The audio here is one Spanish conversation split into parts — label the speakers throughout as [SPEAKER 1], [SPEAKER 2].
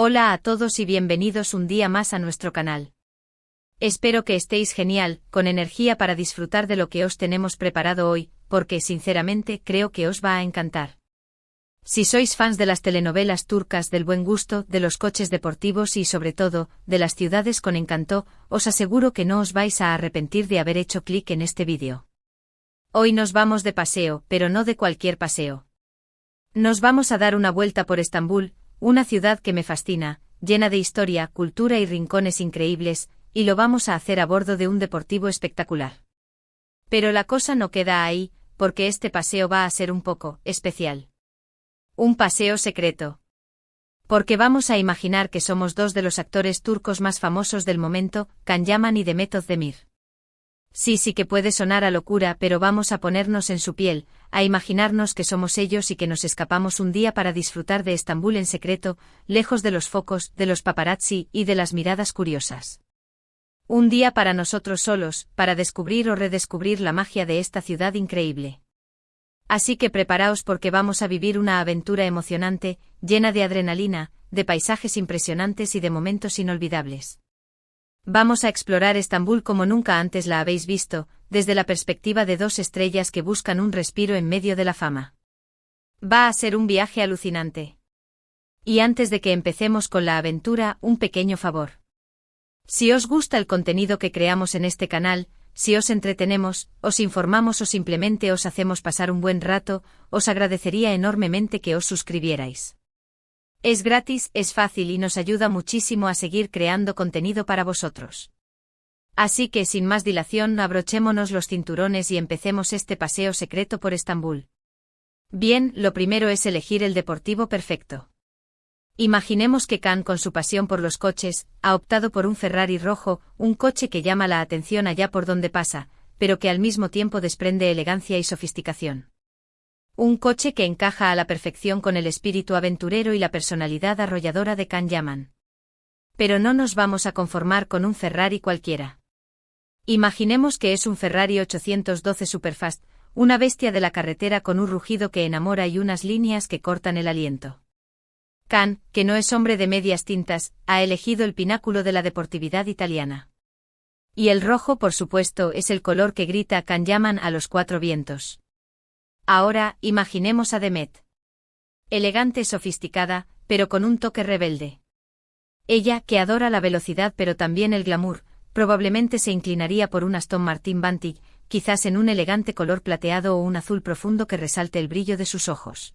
[SPEAKER 1] Hola a todos y bienvenidos un día más a nuestro canal. Espero que estéis genial, con energía para disfrutar de lo que os tenemos preparado hoy, porque sinceramente creo que os va a encantar. Si sois fans de las telenovelas turcas, del buen gusto, de los coches deportivos y sobre todo, de las ciudades con encanto, os aseguro que no os vais a arrepentir de haber hecho clic en este vídeo. Hoy nos vamos de paseo, pero no de cualquier paseo. Nos vamos a dar una vuelta por Estambul, una ciudad que me fascina, llena de historia, cultura y rincones increíbles, y lo vamos a hacer a bordo de un deportivo espectacular. Pero la cosa no queda ahí, porque este paseo va a ser un poco especial. Un paseo secreto. Porque vamos a imaginar que somos dos de los actores turcos más famosos del momento, Can Yaman y Demet Özdemir. Sí que puede sonar a locura, pero vamos a ponernos en su piel, a imaginarnos que somos ellos y que nos escapamos un día para disfrutar de Estambul en secreto, lejos de los focos, de los paparazzi y de las miradas curiosas. Un día para nosotros solos, para descubrir o redescubrir la magia de esta ciudad increíble. Así que preparaos porque vamos a vivir una aventura emocionante, llena de adrenalina, de paisajes impresionantes y de momentos inolvidables. Vamos a explorar Estambul como nunca antes la habéis visto, desde la perspectiva de dos estrellas que buscan un respiro en medio de la fama. Va a ser un viaje alucinante. Y antes de que empecemos con la aventura, un pequeño favor. Si os gusta el contenido que creamos en este canal, si os entretenemos, os informamos o simplemente os hacemos pasar un buen rato, os agradecería enormemente que os suscribierais. Es gratis, es fácil y nos ayuda muchísimo a seguir creando contenido para vosotros. Así que sin más dilación, abrochémonos los cinturones y empecemos este paseo secreto por Estambul. Bien, lo primero es elegir el deportivo perfecto. Imaginemos que Can, con su pasión por los coches, ha optado por un Ferrari rojo, un coche que llama la atención allá por donde pasa, pero que al mismo tiempo desprende elegancia y sofisticación. Un coche que encaja a la perfección con el espíritu aventurero y la personalidad arrolladora de Can Yaman. Pero no nos vamos a conformar con un Ferrari cualquiera. Imaginemos que es un Ferrari 812 Superfast, una bestia de la carretera con un rugido que enamora y unas líneas que cortan el aliento. Can, que no es hombre de medias tintas, ha elegido el pináculo de la deportividad italiana. Y el rojo, por supuesto, es el color que grita Can Yaman a los cuatro vientos. Ahora, imaginemos a Demet. Elegante y sofisticada, pero con un toque rebelde. Ella, que adora la velocidad pero también el glamour, probablemente se inclinaría por un Aston Martin Vantage, quizás en un elegante color plateado o un azul profundo que resalte el brillo de sus ojos.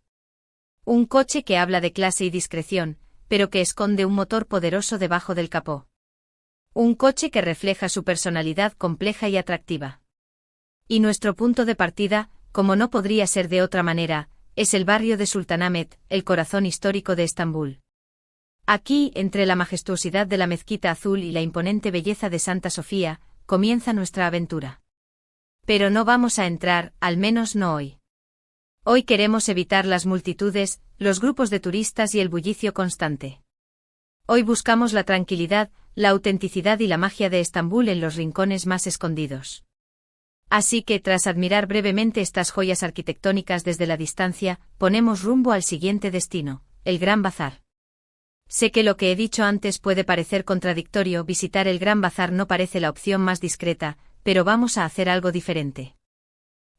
[SPEAKER 1] Un coche que habla de clase y discreción, pero que esconde un motor poderoso debajo del capó. Un coche que refleja su personalidad compleja y atractiva. Y nuestro punto de partida, como no podría ser de otra manera, es el barrio de Sultanahmet, el corazón histórico de Estambul. Aquí, entre la majestuosidad de la mezquita azul y la imponente belleza de Santa Sofía, comienza nuestra aventura. Pero no vamos a entrar, al menos no hoy. Hoy queremos evitar las multitudes, los grupos de turistas y el bullicio constante. Hoy buscamos la tranquilidad, la autenticidad y la magia de Estambul en los rincones más escondidos. Así que, tras admirar brevemente estas joyas arquitectónicas desde la distancia, ponemos rumbo al siguiente destino, el Gran Bazar. Sé que lo que he dicho antes puede parecer contradictorio, visitar el Gran Bazar no parece la opción más discreta, pero vamos a hacer algo diferente.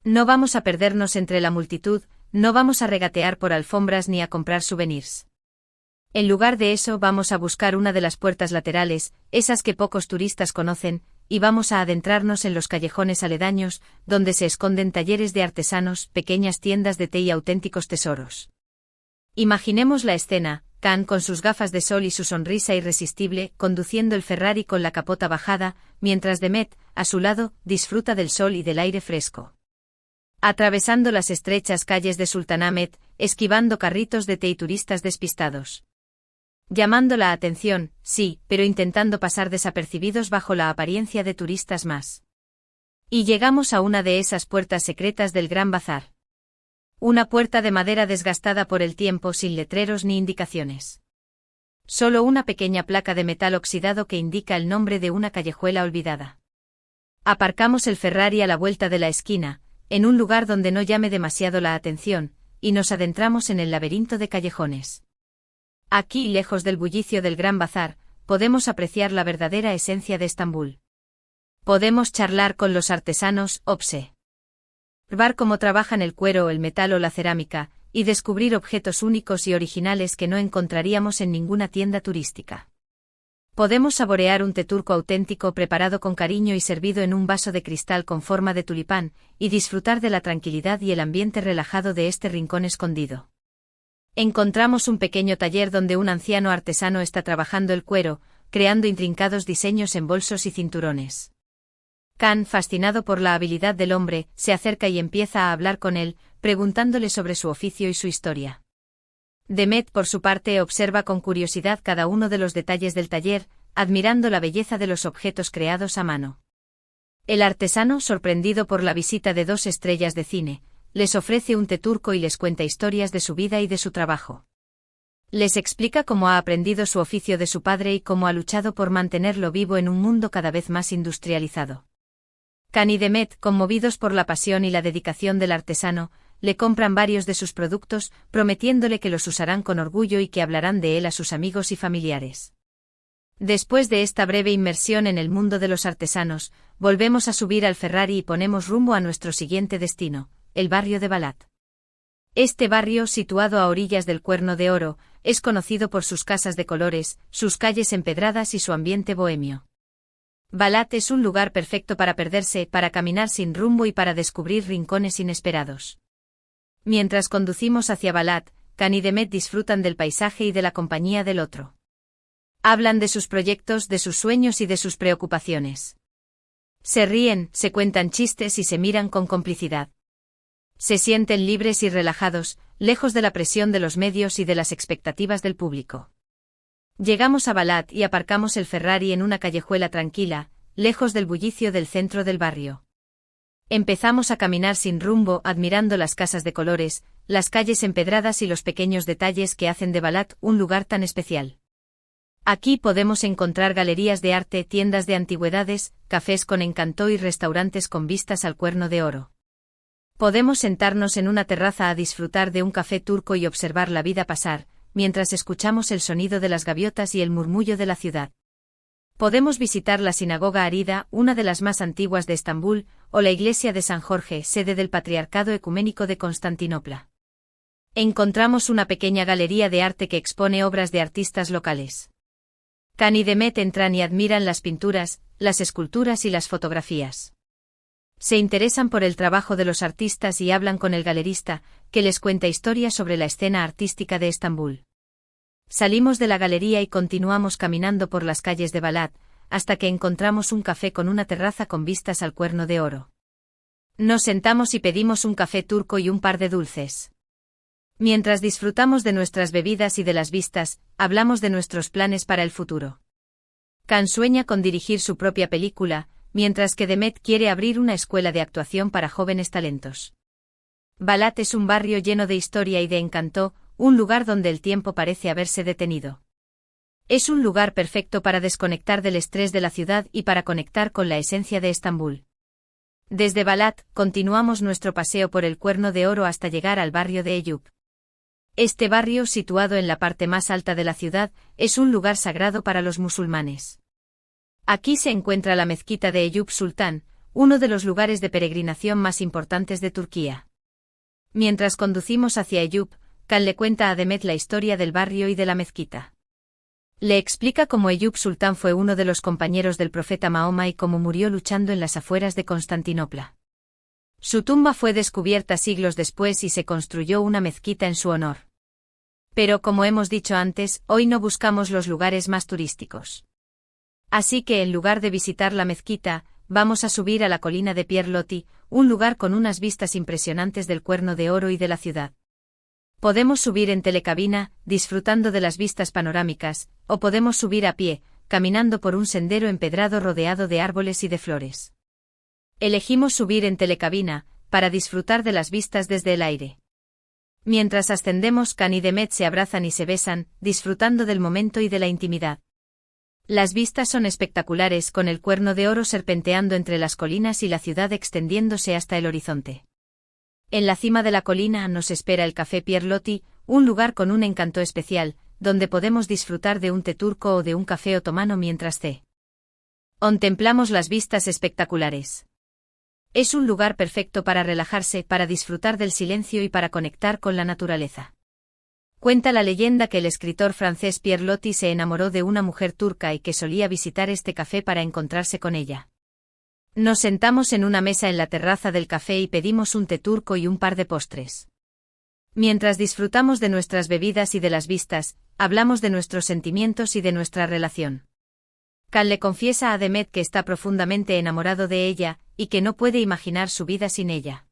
[SPEAKER 1] No vamos a perdernos entre la multitud, no vamos a regatear por alfombras ni a comprar souvenirs. En lugar de eso vamos a buscar una de las puertas laterales, esas que pocos turistas conocen, y vamos a adentrarnos en los callejones aledaños, donde se esconden talleres de artesanos, pequeñas tiendas de té y auténticos tesoros. Imaginemos la escena, Can con sus gafas de sol y su sonrisa irresistible, conduciendo el Ferrari con la capota bajada, mientras Demet, a su lado, disfruta del sol y del aire fresco. Atravesando las estrechas calles de Sultanahmet, esquivando carritos de té y turistas despistados. Llamando la atención, sí, pero intentando pasar desapercibidos bajo la apariencia de turistas más. Y llegamos a una de esas puertas secretas del Gran Bazar. Una puerta de madera desgastada por el tiempo sin letreros ni indicaciones. Solo una pequeña placa de metal oxidado que indica el nombre de una callejuela olvidada. Aparcamos el Ferrari a la vuelta de la esquina, en un lugar donde no llame demasiado la atención, y nos adentramos en el laberinto de callejones. Aquí, lejos del bullicio del Gran Bazar, podemos apreciar la verdadera esencia de Estambul. Podemos charlar con los artesanos, observar cómo trabajan el cuero, el metal o la cerámica, y descubrir objetos únicos y originales que no encontraríamos en ninguna tienda turística. Podemos saborear un té turco auténtico preparado con cariño y servido en un vaso de cristal con forma de tulipán, y disfrutar de la tranquilidad y el ambiente relajado de este rincón escondido. Encontramos un pequeño taller donde un anciano artesano está trabajando el cuero, creando intrincados diseños en bolsos y cinturones. Khan, fascinado por la habilidad del hombre, se acerca y empieza a hablar con él, preguntándole sobre su oficio y su historia. Demet, por su parte, observa con curiosidad cada uno de los detalles del taller, admirando la belleza de los objetos creados a mano. El artesano, sorprendido por la visita de 2 estrellas de cine, les ofrece un té turco y les cuenta historias de su vida y de su trabajo. Les explica cómo ha aprendido su oficio de su padre y cómo ha luchado por mantenerlo vivo en un mundo cada vez más industrializado. Khan y Demet, conmovidos por la pasión y la dedicación del artesano, le compran varios de sus productos, prometiéndole que los usarán con orgullo y que hablarán de él a sus amigos y familiares. Después de esta breve inmersión en el mundo de los artesanos, volvemos a subir al Ferrari y ponemos rumbo a nuestro siguiente destino, el barrio de Balat. Este barrio, situado a orillas del Cuerno de Oro, es conocido por sus casas de colores, sus calles empedradas y su ambiente bohemio. Balat es un lugar perfecto para perderse, para caminar sin rumbo y para descubrir rincones inesperados. Mientras conducimos hacia Balat, Khan y Demet disfrutan del paisaje y de la compañía del otro. Hablan de sus proyectos, de sus sueños y de sus preocupaciones. Se ríen, se cuentan chistes y se miran con complicidad. Se sienten libres y relajados, lejos de la presión de los medios y de las expectativas del público. Llegamos a Balat y aparcamos el Ferrari en una callejuela tranquila, lejos del bullicio del centro del barrio. Empezamos a caminar sin rumbo, admirando las casas de colores, las calles empedradas y los pequeños detalles que hacen de Balat un lugar tan especial. Aquí podemos encontrar galerías de arte, tiendas de antigüedades, cafés con encanto y restaurantes con vistas al Cuerno de Oro. Podemos sentarnos en una terraza a disfrutar de un café turco y observar la vida pasar, mientras escuchamos el sonido de las gaviotas y el murmullo de la ciudad. Podemos visitar la sinagoga Arida, una de las más antiguas de Estambul, o la iglesia de San Jorge, sede del Patriarcado Ecuménico de Constantinopla. Encontramos una pequeña galería de arte que expone obras de artistas locales. Khan y Demet entran y admiran las pinturas, las esculturas y las fotografías. Se interesan por el trabajo de los artistas y hablan con el galerista, que les cuenta historias sobre la escena artística de Estambul. Salimos de la galería y continuamos caminando por las calles de Balat, hasta que encontramos un café con una terraza con vistas al Cuerno de Oro. Nos sentamos y pedimos un café turco y un par de dulces. Mientras disfrutamos de nuestras bebidas y de las vistas, hablamos de nuestros planes para el futuro. Khan sueña con dirigir su propia película, mientras que Demet quiere abrir una escuela de actuación para jóvenes talentos. Balat es un barrio lleno de historia y de encanto, un lugar donde el tiempo parece haberse detenido. Es un lugar perfecto para desconectar del estrés de la ciudad y para conectar con la esencia de Estambul. Desde Balat, continuamos nuestro paseo por el Cuerno de Oro hasta llegar al barrio de Eyüp. Este barrio, situado en la parte más alta de la ciudad, es un lugar sagrado para los musulmanes. Aquí se encuentra la mezquita de Eyüp Sultán, uno de los lugares de peregrinación más importantes de Turquía. Mientras conducimos hacia Eyüp, Khan le cuenta a Demet la historia del barrio y de la mezquita. Le explica cómo Eyüp Sultán fue uno de los compañeros del profeta Mahoma y cómo murió luchando en las afueras de Constantinopla. Su tumba fue descubierta siglos después y se construyó una mezquita en su honor. Pero como hemos dicho antes, hoy no buscamos los lugares más turísticos. Así que en lugar de visitar la mezquita, vamos a subir a la colina de Pierlotti, un lugar con unas vistas impresionantes del Cuerno de Oro y de la ciudad. Podemos subir en telecabina, disfrutando de las vistas panorámicas, o podemos subir a pie, caminando por un sendero empedrado rodeado de árboles y de flores. Elegimos subir en telecabina, para disfrutar de las vistas desde el aire. Mientras ascendemos, Khan y Demet se abrazan y se besan, disfrutando del momento y de la intimidad. Las vistas son espectaculares, con el Cuerno de Oro serpenteando entre las colinas y la ciudad extendiéndose hasta el horizonte. En la cima de la colina nos espera el Café Pierlotti, un lugar con un encanto especial, donde podemos disfrutar de un té turco o de un café otomano mientras contemplamos las vistas espectaculares. Es un lugar perfecto para relajarse, para disfrutar del silencio y para conectar con la naturaleza. Cuenta la leyenda que el escritor francés Pierre Loti se enamoró de una mujer turca y que solía visitar este café para encontrarse con ella. Nos sentamos en una mesa en la terraza del café y pedimos un té turco y un par de postres. Mientras disfrutamos de nuestras bebidas y de las vistas, hablamos de nuestros sentimientos y de nuestra relación. Can le confiesa a Demet que está profundamente enamorado de ella, y que no puede imaginar su vida sin ella.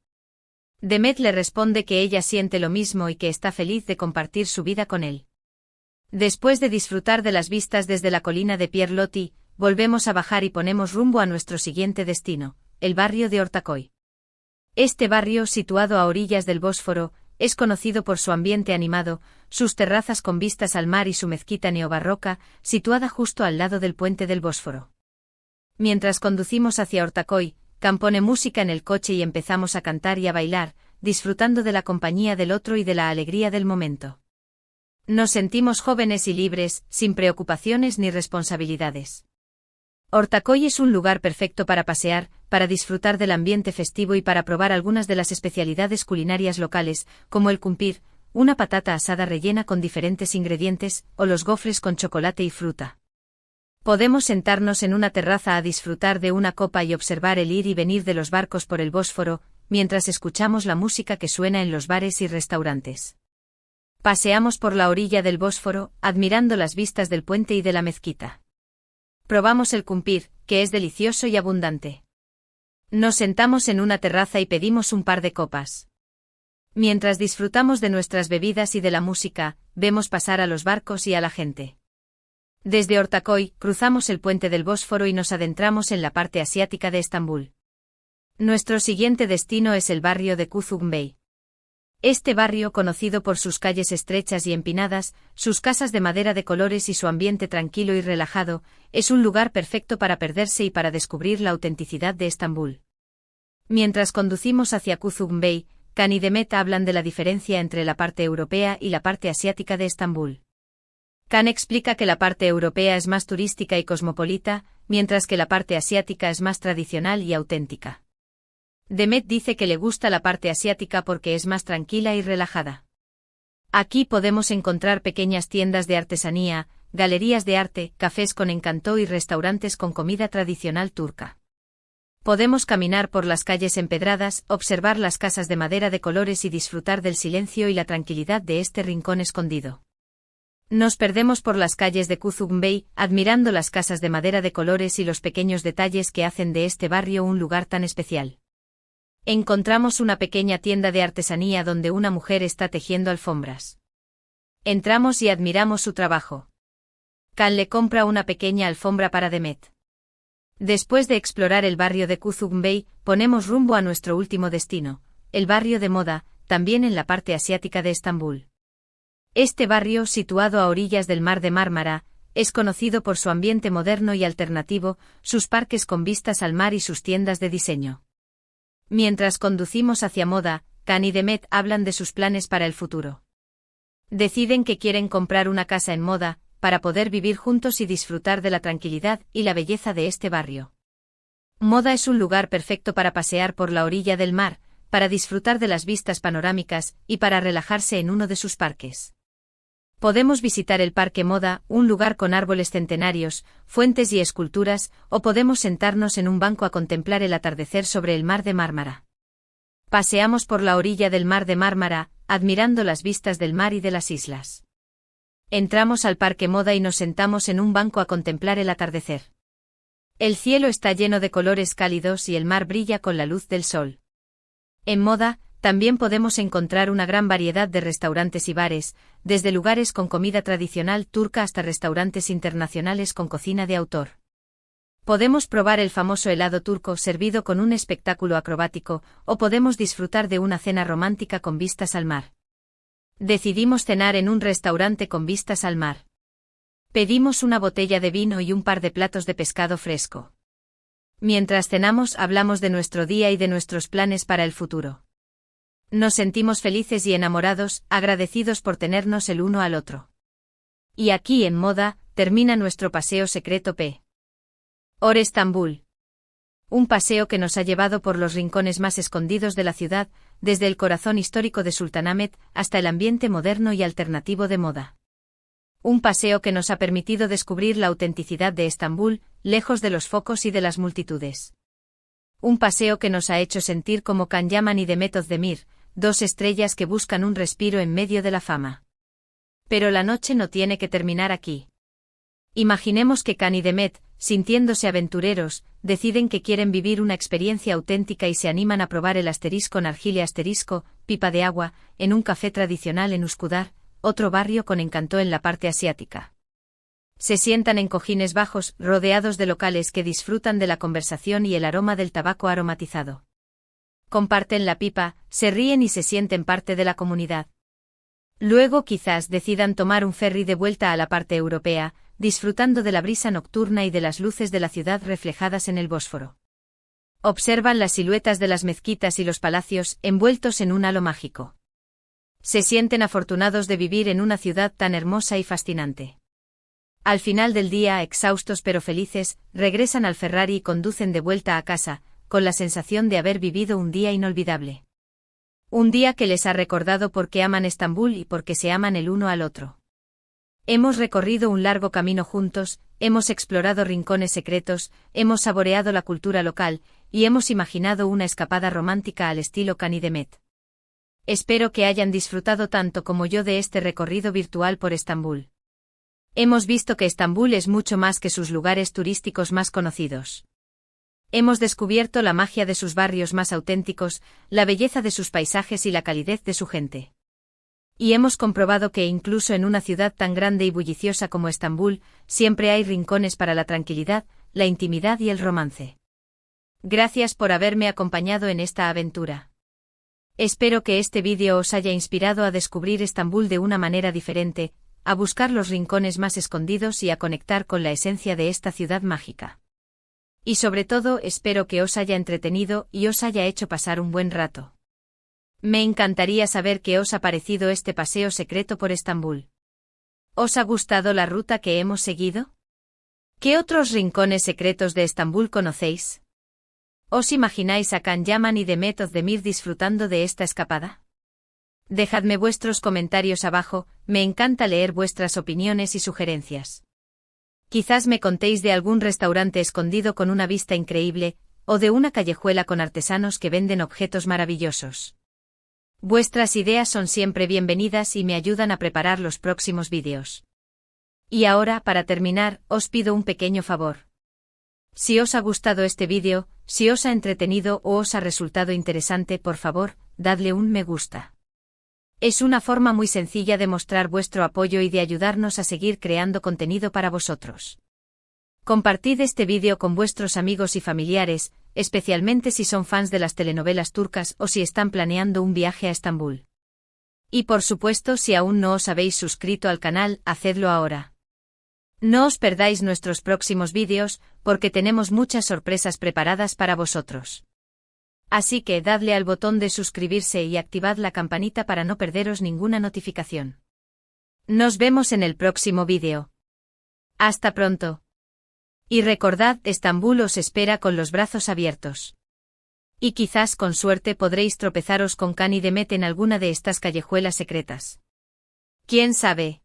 [SPEAKER 1] Demet le responde que ella siente lo mismo y que está feliz de compartir su vida con él. Después de disfrutar de las vistas desde la colina de Pierre Loti, volvemos a bajar y ponemos rumbo a nuestro siguiente destino, el barrio de Ortaköy. Este barrio, situado a orillas del Bósforo, es conocido por su ambiente animado, sus terrazas con vistas al mar y su mezquita neobarroca, situada justo al lado del puente del Bósforo. Mientras conducimos hacia Ortaköy, Can pone música en el coche y empezamos a cantar y a bailar, disfrutando de la compañía del otro y de la alegría del momento. Nos sentimos jóvenes y libres, sin preocupaciones ni responsabilidades. Ortaköy es un lugar perfecto para pasear, para disfrutar del ambiente festivo y para probar algunas de las especialidades culinarias locales, como el kumpir, una patata asada rellena con diferentes ingredientes, o los gofres con chocolate y fruta. Podemos sentarnos en una terraza a disfrutar de una copa y observar el ir y venir de los barcos por el Bósforo, mientras escuchamos la música que suena en los bares y restaurantes. Paseamos por la orilla del Bósforo, admirando las vistas del puente y de la mezquita. Probamos el kumpir, que es delicioso y abundante. Nos sentamos en una terraza y pedimos un par de copas. Mientras disfrutamos de nuestras bebidas y de la música, vemos pasar a los barcos y a la gente. Desde Ortaköy, cruzamos el puente del Bósforo y nos adentramos en la parte asiática de Estambul. Nuestro siguiente destino es el barrio de Kuzgumbey. Este barrio, conocido por sus calles estrechas y empinadas, sus casas de madera de colores y su ambiente tranquilo y relajado, es un lugar perfecto para perderse y para descubrir la autenticidad de Estambul. Mientras conducimos hacia Kuzgumbey, Can y Demet hablan de la diferencia entre la parte europea y la parte asiática de Estambul. Can explica que la parte europea es más turística y cosmopolita, mientras que la parte asiática es más tradicional y auténtica. Demet dice que le gusta la parte asiática porque es más tranquila y relajada. Aquí podemos encontrar pequeñas tiendas de artesanía, galerías de arte, cafés con encanto y restaurantes con comida tradicional turca. Podemos caminar por las calles empedradas, observar las casas de madera de colores y disfrutar del silencio y la tranquilidad de este rincón escondido. Nos perdemos por las calles de Kuzgumbey, admirando las casas de madera de colores y los pequeños detalles que hacen de este barrio un lugar tan especial. Encontramos una pequeña tienda de artesanía donde una mujer está tejiendo alfombras. Entramos y admiramos su trabajo. Can le compra una pequeña alfombra para Demet. Después de explorar el barrio de Kuzgumbey, ponemos rumbo a nuestro último destino, el barrio de Moda, también en la parte asiática de Estambul. Este barrio, situado a orillas del mar de Mármara, es conocido por su ambiente moderno y alternativo, sus parques con vistas al mar y sus tiendas de diseño. Mientras conducimos hacia Moda, Can y Demet hablan de sus planes para el futuro. Deciden que quieren comprar una casa en Moda, para poder vivir juntos y disfrutar de la tranquilidad y la belleza de este barrio. Moda es un lugar perfecto para pasear por la orilla del mar, para disfrutar de las vistas panorámicas y para relajarse en uno de sus parques. Podemos visitar el Parque Moda, un lugar con árboles centenarios, fuentes y esculturas, o podemos sentarnos en un banco a contemplar el atardecer sobre el mar de Mármara. Paseamos por la orilla del mar de Mármara, admirando las vistas del mar y de las islas. Entramos al Parque Moda y nos sentamos en un banco a contemplar el atardecer. El cielo está lleno de colores cálidos y el mar brilla con la luz del sol. En Moda, también podemos encontrar una gran variedad de restaurantes y bares, desde lugares con comida tradicional turca hasta restaurantes internacionales con cocina de autor. Podemos probar el famoso helado turco servido con un espectáculo acrobático, o podemos disfrutar de una cena romántica con vistas al mar. Decidimos cenar en un restaurante con vistas al mar. Pedimos una botella de vino y un par de platos de pescado fresco. Mientras cenamos, hablamos de nuestro día y de nuestros planes para el futuro. Nos sentimos felices y enamorados, agradecidos por tenernos el uno al otro. Y aquí en moda, termina nuestro paseo secreto por Estambul. Un paseo que nos ha llevado por los rincones más escondidos de la ciudad, desde el corazón histórico de Sultanahmet hasta el ambiente moderno y alternativo de moda. Un paseo que nos ha permitido descubrir la autenticidad de Estambul, lejos de los focos y de las multitudes. Un paseo que nos ha hecho sentir como Can Yaman y Demet Özdemir, dos estrellas que buscan un respiro en medio de la fama. Pero la noche no tiene que terminar aquí. Imaginemos que Can y Demet, sintiéndose aventureros, deciden que quieren vivir una experiencia auténtica y se animan a probar el asterisco nargile asterisco, pipa de agua, en un café tradicional en Üsküdar, otro barrio con encanto en la parte asiática. Se sientan en cojines bajos, rodeados de locales que disfrutan de la conversación y el aroma del tabaco aromatizado. Comparten la pipa, se ríen y se sienten parte de la comunidad. Luego quizás decidan tomar un ferry de vuelta a la parte europea, disfrutando de la brisa nocturna y de las luces de la ciudad reflejadas en el Bósforo. Observan las siluetas de las mezquitas y los palacios, envueltos en un halo mágico. Se sienten afortunados de vivir en una ciudad tan hermosa y fascinante. Al final del día, exhaustos pero felices, regresan al Ferrari y conducen de vuelta a casa, con la sensación de haber vivido un día inolvidable. Un día que les ha recordado por qué aman Estambul y por qué se aman el uno al otro. Hemos recorrido un largo camino juntos, hemos explorado rincones secretos, hemos saboreado la cultura local, y hemos imaginado una escapada romántica al estilo Can y Demet. Espero que hayan disfrutado tanto como yo de este recorrido virtual por Estambul. Hemos visto que Estambul es mucho más que sus lugares turísticos más conocidos. Hemos descubierto la magia de sus barrios más auténticos, la belleza de sus paisajes y la calidez de su gente. Y hemos comprobado que incluso en una ciudad tan grande y bulliciosa como Estambul, siempre hay rincones para la tranquilidad, la intimidad y el romance. Gracias por haberme acompañado en esta aventura. Espero que este vídeo os haya inspirado a descubrir Estambul de una manera diferente, a buscar los rincones más escondidos y a conectar con la esencia de esta ciudad mágica. Y sobre todo espero que os haya entretenido y os haya hecho pasar un buen rato. Me encantaría saber qué os ha parecido este paseo secreto por Estambul. ¿Os ha gustado la ruta que hemos seguido? ¿Qué otros rincones secretos de Estambul conocéis? ¿Os imagináis a Can Yaman y Demet Özdemir disfrutando de esta escapada? Dejadme vuestros comentarios abajo, me encanta leer vuestras opiniones y sugerencias. Quizás me contéis de algún restaurante escondido con una vista increíble, o de una callejuela con artesanos que venden objetos maravillosos. Vuestras ideas son siempre bienvenidas y me ayudan a preparar los próximos vídeos. Y ahora, para terminar, os pido un pequeño favor. Si os ha gustado este vídeo, si os ha entretenido o os ha resultado interesante, por favor, dadle un me gusta. Es una forma muy sencilla de mostrar vuestro apoyo y de ayudarnos a seguir creando contenido para vosotros. Compartid este vídeo con vuestros amigos y familiares, especialmente si son fans de las telenovelas turcas o si están planeando un viaje a Estambul. Y por supuesto, si aún no os habéis suscrito al canal, hacedlo ahora. No os perdáis nuestros próximos vídeos, porque tenemos muchas sorpresas preparadas para vosotros. Así que dadle al botón de suscribirse y activad la campanita para no perderos ninguna notificación. Nos vemos en el próximo vídeo. Hasta pronto. Y recordad, Estambul os espera con los brazos abiertos. Y quizás con suerte podréis tropezaros con Can y Demet en alguna de estas callejuelas secretas. ¿Quién sabe?